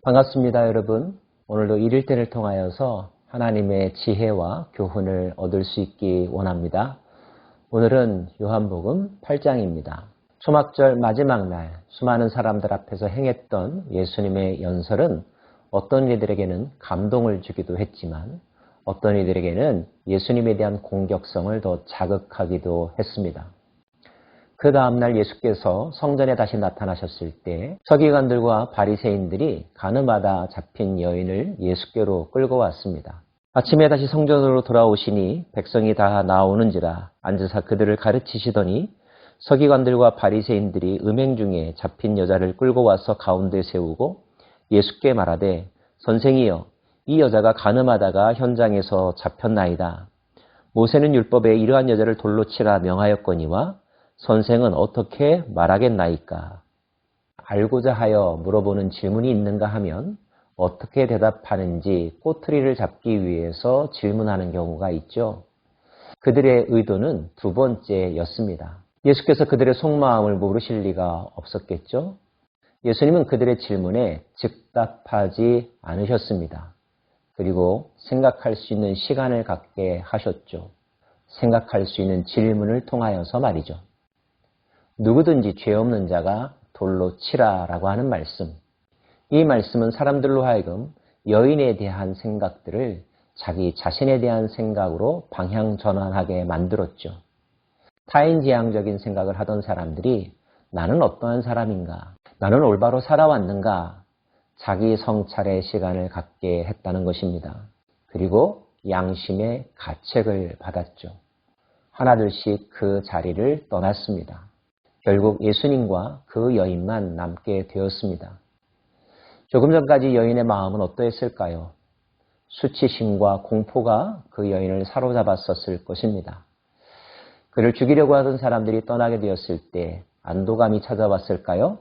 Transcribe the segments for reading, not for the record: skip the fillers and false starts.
반갑습니다, 여러분. 오늘도 1일대를 통하여서 하나님의 지혜와 교훈을 얻을 수 있기 원합니다. 오늘은 요한복음 8장입니다. 초막절 마지막 날 수많은 사람들 앞에서 행했던 예수님의 연설은 어떤 이들에게는 감동을 주기도 했지만 어떤 이들에게는 예수님에 대한 공격성을 더 자극하기도 했습니다. 그 다음날 예수께서 성전에 다시 나타나셨을 때 서기관들과 바리새인들이 가늠하다 잡힌 여인을 예수께로 끌고 왔습니다. 아침에 다시 성전으로 돌아오시니 백성이 다 나오는지라 앉으사 그들을 가르치시더니 서기관들과 바리새인들이 음행 중에 잡힌 여자를 끌고 와서 가운데 세우고 예수께 말하되 선생이여 이 여자가 가늠하다가 현장에서 잡혔나이다. 모세는 율법에 이러한 여자를 돌로 치라 명하였거니와 선생은 어떻게 말하겠나이까? 알고자 하여 물어보는 질문이 있는가 하면 어떻게 대답하는지 꼬투리를 잡기 위해서 질문하는 경우가 있죠. 그들의 의도는 두 번째였습니다. 예수께서 그들의 속마음을 모르실 리가 없었겠죠. 예수님은 그들의 질문에 즉답하지 않으셨습니다. 그리고 생각할 수 있는 시간을 갖게 하셨죠. 생각할 수 있는 질문을 통하여서 말이죠. 누구든지 죄 없는 자가 돌로 치라라고 하는 말씀. 이 말씀은 사람들로 하여금 여인에 대한 생각들을 자기 자신에 대한 생각으로 방향 전환하게 만들었죠. 타인지향적인 생각을 하던 사람들이 나는 어떠한 사람인가? 나는 올바로 살아왔는가? 자기 성찰의 시간을 갖게 했다는 것입니다. 그리고 양심의 가책을 받았죠. 하나둘씩 그 자리를 떠났습니다. 결국 예수님과 그 여인만 남게 되었습니다. 조금 전까지 여인의 마음은 어떠했을까요? 수치심과 공포가 그 여인을 사로잡았었을 것입니다. 그를 죽이려고 하던 사람들이 떠나게 되었을 때 안도감이 찾아왔을까요?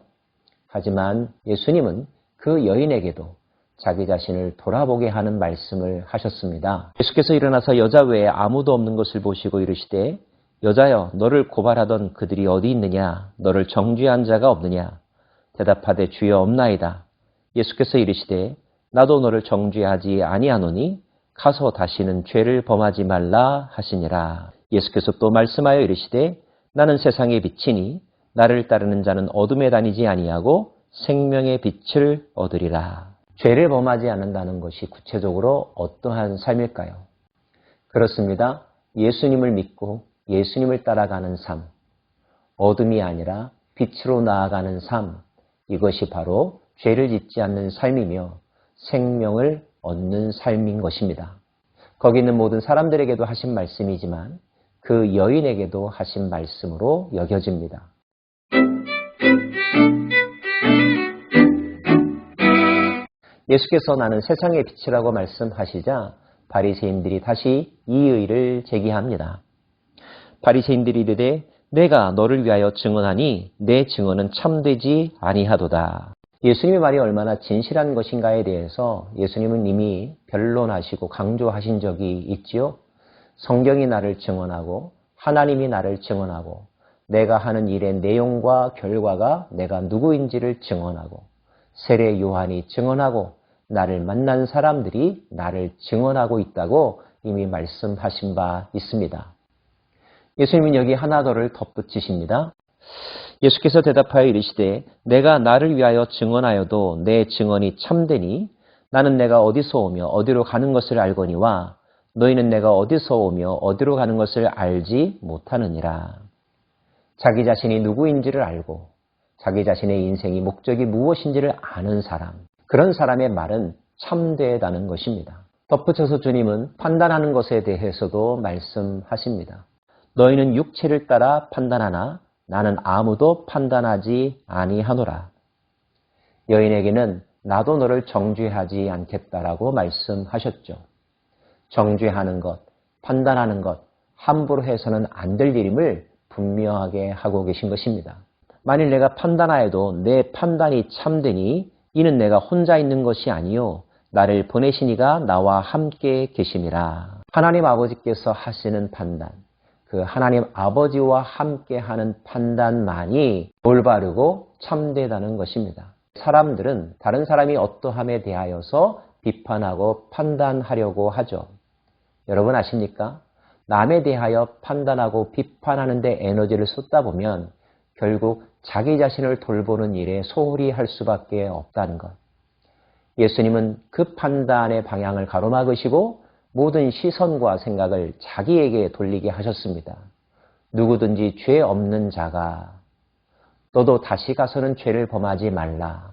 하지만 예수님은 그 여인에게도 자기 자신을 돌아보게 하는 말씀을 하셨습니다. 예수께서 일어나서 여자 외에 아무도 없는 것을 보시고 이르시되 여자여 너를 고발하던 그들이 어디 있느냐? 너를 정죄한 자가 없느냐? 대답하되 주여 없나이다. 예수께서 이르시되 나도 너를 정죄하지 아니하노니 가서 다시는 죄를 범하지 말라 하시니라. 예수께서 또 말씀하여 이르시되 나는 세상의 빛이니 나를 따르는 자는 어둠에 다니지 아니하고 생명의 빛을 얻으리라. 죄를 범하지 않는다는 것이 구체적으로 어떠한 삶일까요? 그렇습니다. 예수님을 믿고 예수님을 따라가는 삶, 어둠이 아니라 빛으로 나아가는 삶, 이것이 바로 죄를 짓지 않는 삶이며 생명을 얻는 삶인 것입니다. 거기 있는 모든 사람들에게도 하신 말씀이지만 그 여인에게도 하신 말씀으로 여겨집니다. 예수께서 나는 세상의 빛이라고 말씀하시자 바리새인들이 다시 이의를 제기합니다. 바리새인들이 이르되 내가 너를 위하여 증언하니 내 증언은 참되지 아니하도다. 예수님의 말이 얼마나 진실한 것인가에 대해서 예수님은 이미 변론하시고 강조하신 적이 있지요. 성경이 나를 증언하고 하나님이 나를 증언하고 내가 하는 일의 내용과 결과가 내가 누구인지를 증언하고 세례 요한이 증언하고 나를 만난 사람들이 나를 증언하고 있다고 이미 말씀하신 바 있습니다. 예수님은 여기 하나 더를 덧붙이십니다. 예수께서 대답하여 이르시되 내가 나를 위하여 증언하여도 내 증언이 참되니 나는 내가 어디서 오며 어디로 가는 것을 알거니와 너희는 내가 어디서 오며 어디로 가는 것을 알지 못하느니라. 자기 자신이 누구인지를 알고 자기 자신의 인생이 목적이 무엇인지를 아는 사람, 그런 사람의 말은 참되다는 것입니다. 덧붙여서 주님은 판단하는 것에 대해서도 말씀하십니다. 너희는 육체를 따라 판단하나 나는 아무도 판단하지 아니하노라. 여인에게는 나도 너를 정죄하지 않겠다라고 말씀하셨죠. 정죄하는 것, 판단하는 것, 함부로 해서는 안 될 일임을 분명하게 하고 계신 것입니다. 만일 내가 판단하여도 내 판단이 참되니 이는 내가 혼자 있는 것이 아니요 나를 보내신 이가 나와 함께 계심이라. 하나님 아버지께서 하시는 판단, 그 하나님 아버지와 함께하는 판단만이 올바르고 참되다는 것입니다. 사람들은 다른 사람이 어떠함에 대하여서 비판하고 판단하려고 하죠. 여러분 아십니까? 남에 대하여 판단하고 비판하는 데 에너지를 쏟다 보면 결국 자기 자신을 돌보는 일에 소홀히 할 수밖에 없다는 것. 예수님은 그 판단의 방향을 가로막으시고 모든 시선과 생각을 자기에게 돌리게 하셨습니다. 누구든지 죄 없는 자가 너도 다시 가서는 죄를 범하지 말라.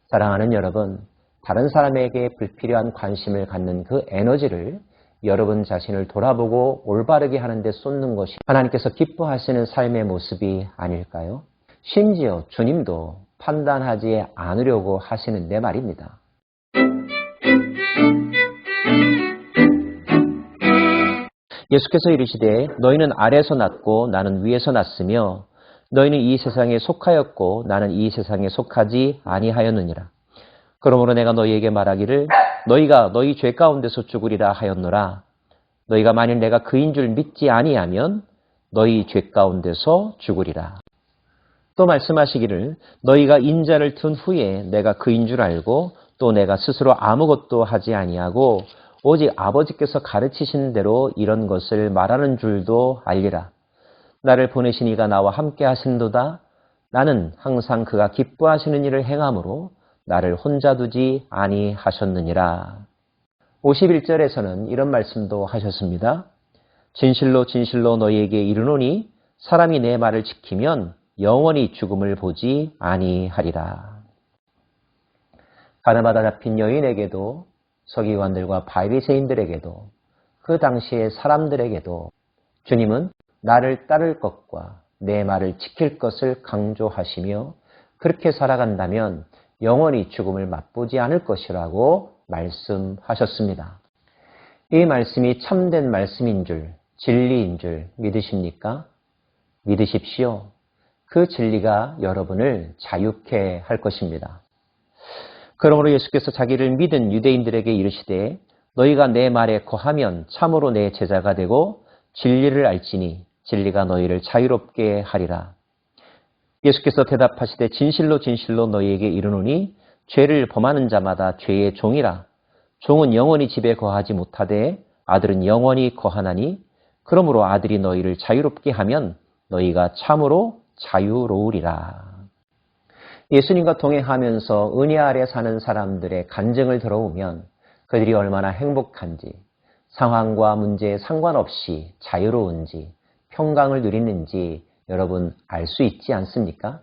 사랑하는 여러분, 다른 사람에게 불필요한 관심을 갖는 그 에너지를 여러분 자신을 돌아보고 올바르게 하는 데 쏟는 것이 하나님께서 기뻐하시는 삶의 모습이 아닐까요? 심지어 주님도 판단하지 않으려고 하시는데 말입니다. 예수께서 이르시되 너희는 아래에서 났고 나는 위에서 났으며 너희는 이 세상에 속하였고 나는 이 세상에 속하지 아니하였느니라. 그러므로 내가 너희에게 말하기를 너희가 너희 죄 가운데서 죽으리라 하였노라. 너희가 만일 내가 그인 줄 믿지 아니하면 너희 죄 가운데서 죽으리라. 또 말씀하시기를 너희가 인자를 튼 후에 내가 그인 줄 알고 또 내가 스스로 아무것도 하지 아니하고 오직 아버지께서 가르치신 대로 이런 것을 말하는 줄도 알리라. 나를 보내신 이가 나와 함께 하신도다. 나는 항상 그가 기뻐하시는 일을 행함으로 나를 혼자 두지 아니하셨느니라. 51절에서는 이런 말씀도 하셨습니다. 진실로 진실로 너희에게 이르노니 사람이 내 말을 지키면 영원히 죽음을 보지 아니하리라. 가늠하다 잡힌 여인에게도 서기관들과 바리새인들에게도 그 당시의 사람들에게도 주님은 나를 따를 것과 내 말을 지킬 것을 강조하시며 그렇게 살아간다면 영원히 죽음을 맛보지 않을 것이라고 말씀하셨습니다. 이 말씀이 참된 말씀인 줄, 진리인 줄 믿으십니까? 믿으십시오. 그 진리가 여러분을 자유케 할 것입니다. 그러므로 예수께서 자기를 믿은 유대인들에게 이르시되 너희가 내 말에 거하면 참으로 내 제자가 되고 진리를 알지니 진리가 너희를 자유롭게 하리라. 예수께서 대답하시되 진실로 진실로 너희에게 이르노니 죄를 범하는 자마다 죄의 종이라. 종은 영원히 집에 거하지 못하되 아들은 영원히 거하나니 그러므로 아들이 너희를 자유롭게 하면 너희가 참으로 자유로우리라. 예수님과 동행하면서 은혜 아래 사는 사람들의 간증을 들어보면 그들이 얼마나 행복한지, 상황과 문제에 상관없이 자유로운지, 평강을 누리는지 여러분 알 수 있지 않습니까?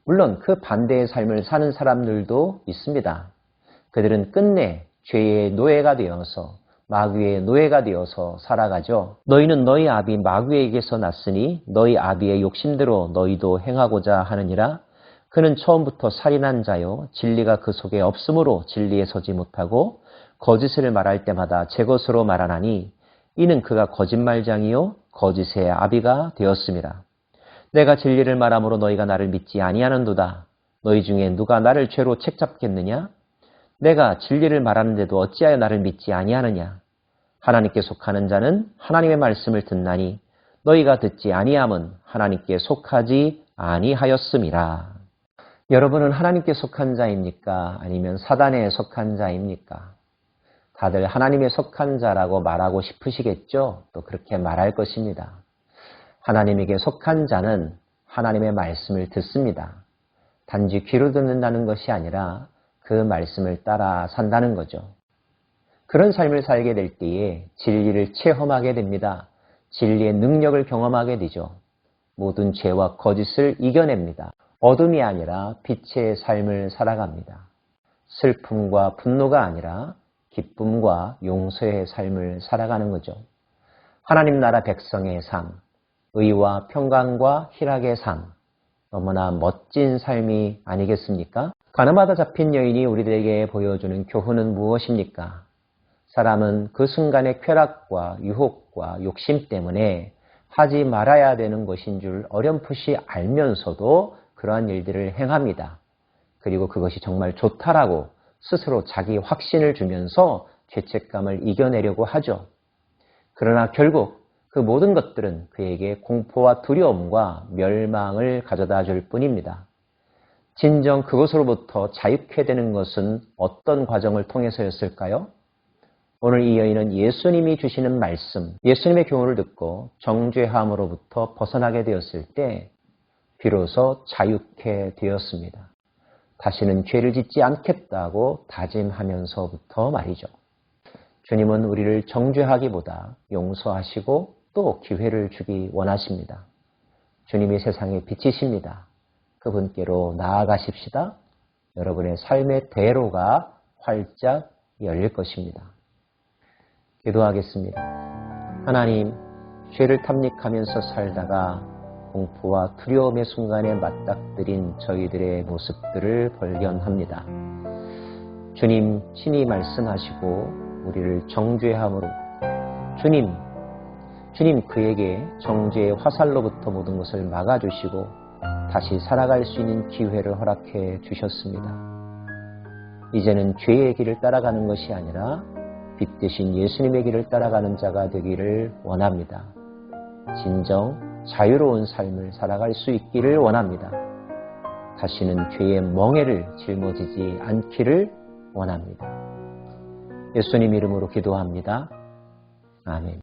물론 그 반대의 삶을 사는 사람들도 있습니다. 그들은 끝내 죄의 노예가 되어서 마귀의 노예가 되어서 살아가죠. 너희는 너희 아비 마귀에게서 났으니 너희 아비의 욕심대로 너희도 행하고자 하느니라. 그는 처음부터 살인한 자요 진리가 그 속에 없으므로 진리에 서지 못하고 거짓을 말할 때마다 제 것으로 말하나니 이는 그가 거짓말장이요 거짓의 아비가 되었습니다. 내가 진리를 말함으로 너희가 나를 믿지 아니하는도다. 너희 중에 누가 나를 죄로 책잡겠느냐? 내가 진리를 말하는데도 어찌하여 나를 믿지 아니하느냐? 하나님께 속하는 자는 하나님의 말씀을 듣나니 너희가 듣지 아니함은 하나님께 속하지 아니하였음이라. 여러분은 하나님께 속한 자입니까? 아니면 사단에 속한 자입니까? 다들 하나님에 속한 자라고 말하고 싶으시겠죠? 또 그렇게 말할 것입니다. 하나님에게 속한 자는 하나님의 말씀을 듣습니다. 단지 귀로 듣는다는 것이 아니라 그 말씀을 따라 산다는 거죠. 그런 삶을 살게 될 때에 진리를 체험하게 됩니다. 진리의 능력을 경험하게 되죠. 모든 죄와 거짓을 이겨냅니다. 어둠이 아니라 빛의 삶을 살아갑니다. 슬픔과 분노가 아니라 기쁨과 용서의 삶을 살아가는 거죠. 하나님 나라 백성의 삶, 의와 평강과 희락의 삶, 너무나 멋진 삶이 아니겠습니까? 가늠하다 잡힌 여인이 우리들에게 보여주는 교훈은 무엇입니까? 사람은 그 순간의 쾌락과 유혹과 욕심 때문에 하지 말아야 되는 것인 줄 어렴풋이 알면서도 그러한 일들을 행합니다. 그리고 그것이 정말 좋다라고 스스로 자기 확신을 주면서 죄책감을 이겨내려고 하죠. 그러나 결국 그 모든 것들은 그에게 공포와 두려움과 멸망을 가져다 줄 뿐입니다. 진정 그것으로부터 자유케 되는 것은 어떤 과정을 통해서였을까요? 오늘 이 여인은 예수님이 주시는 말씀, 예수님의 교훈을 듣고 정죄함으로부터 벗어나게 되었을 때 비로소 자유케 되었습니다. 다시는 죄를 짓지 않겠다고 다짐하면서부터 말이죠. 주님은 우리를 정죄하기보다 용서하시고 또 기회를 주기 원하십니다. 주님이 세상의 빛이십니다. 그분께로 나아가십시다. 여러분의 삶의 대로가 활짝 열릴 것입니다. 기도하겠습니다. 하나님, 죄를 탐닉하면서 살다가 공포와 두려움의 순간에 맞닥뜨린 저희들의 모습들을 발견합니다. 주님 친히 말씀하시고 우리를 정죄함으로 주님 그에게 정죄의 화살로부터 모든 것을 막아주시고 다시 살아갈 수 있는 기회를 허락해 주셨습니다. 이제는 죄의 길을 따라가는 것이 아니라 빛 대신 예수님의 길을 따라가는 자가 되기를 원합니다. 진정 자유로운 삶을 살아갈 수 있기를 원합니다. 다시는 죄의 멍에를 짊어지지 않기를 원합니다. 예수님 이름으로 기도합니다. 아멘.